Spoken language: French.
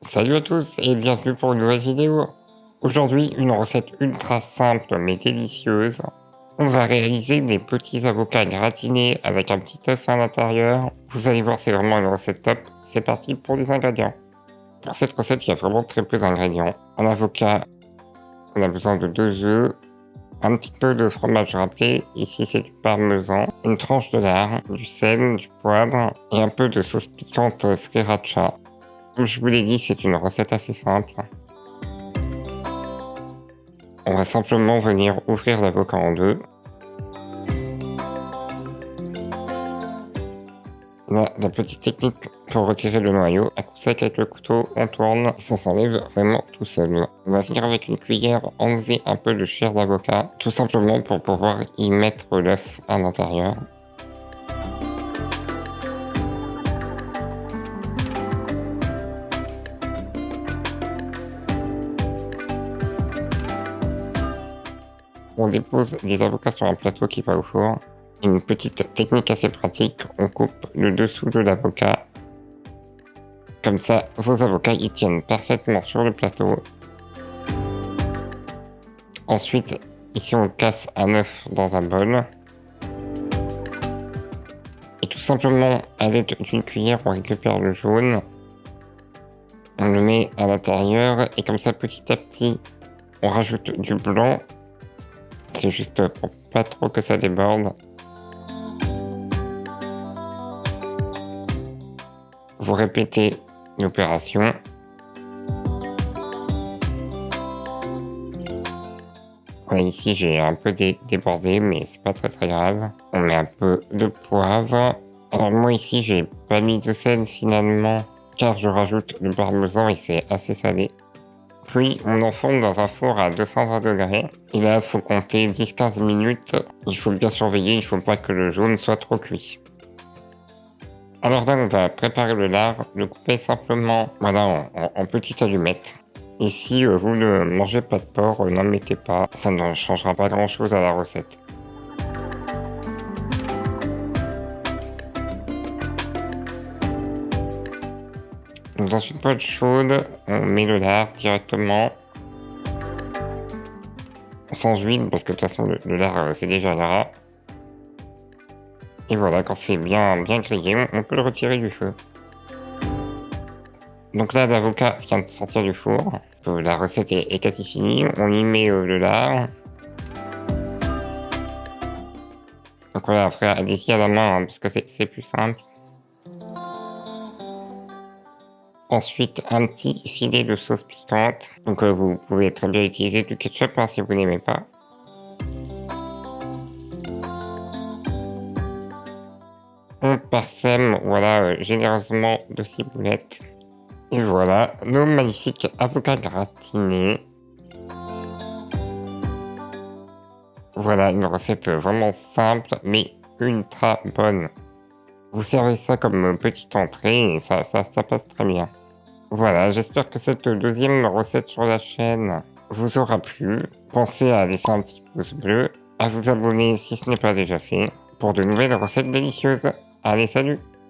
Salut à tous et bienvenue pour une nouvelle vidéo. Aujourd'hui, une recette ultra simple mais délicieuse. On va réaliser des petits avocats gratinés avec un petit œuf à l'intérieur. Vous allez voir, c'est vraiment une recette top. C'est parti pour les ingrédients. Pour cette recette, il y a vraiment très peu d'ingrédients. Un avocat, on a besoin de 2 œufs, un petit peu de fromage râpé, ici c'est du parmesan, une tranche de lard, du sel, du poivre et un peu de sauce piquante sriracha. Comme je vous l'ai dit, c'est une recette assez simple. On va simplement venir ouvrir l'avocat en deux. La petite technique pour retirer le noyau, à coup sec avec le couteau, on tourne, ça s'enlève vraiment tout seul. On va venir avec une cuillère enlever un peu de chair d'avocat, tout simplement pour pouvoir y mettre l'œuf à l'intérieur. On dépose les avocats sur un plateau qui va au four. Une petite technique assez pratique, on coupe le dessous de l'avocat. Comme ça, vos avocats y tiennent parfaitement sur le plateau. Ensuite, ici on casse un œuf dans un bol. Et tout simplement, à l'aide d'une cuillère, on récupère le jaune. On le met à l'intérieur et comme ça, petit à petit, on rajoute du blanc. C'est juste pour pas trop que ça déborde. Vous répétez l'opération. Voilà, ici j'ai un peu débordé, mais c'est pas très grave. On met un peu de poivre. Alors moi ici j'ai pas mis de sel finalement, car je rajoute le parmesan et c'est assez salé. Puis on enfourne dans un four à 220 degrés. Et là, il faut compter 10-15 minutes. Il faut bien surveiller, il ne faut pas que le jaune soit trop cuit. Alors là, on va préparer le lard, le couper simplement voilà, en petites allumettes. Et si vous ne mangez pas de porc, n'en mettez pas, ça ne changera pas grand chose à la recette. Donc dans une poêle chaude, on met le lard directement, sans huile, parce que de toute façon le lard c'est déjà gras. Et voilà, quand c'est bien grillé, on peut le retirer du feu. Donc là, l'avocat vient de sortir du four. La recette est quasi finie. On y met le lard. Donc voilà, après, allez-y à la main, hein, parce que c'est plus simple. Ensuite, un petit filet de sauce piquante. Donc vous pouvez très bien utiliser du ketchup hein, si vous n'aimez pas. On parsème, voilà, généreusement de ciboulettes. Et voilà, nos magnifiques avocats gratinés. Voilà, une recette vraiment simple, mais ultra bonne. Vous servez ça comme petite entrée et ça passe très bien. Voilà, j'espère que cette deuxième recette sur la chaîne vous aura plu. Pensez à laisser un petit pouce bleu, à vous abonner si ce n'est pas déjà fait, pour de nouvelles recettes délicieuses. Allez, salut!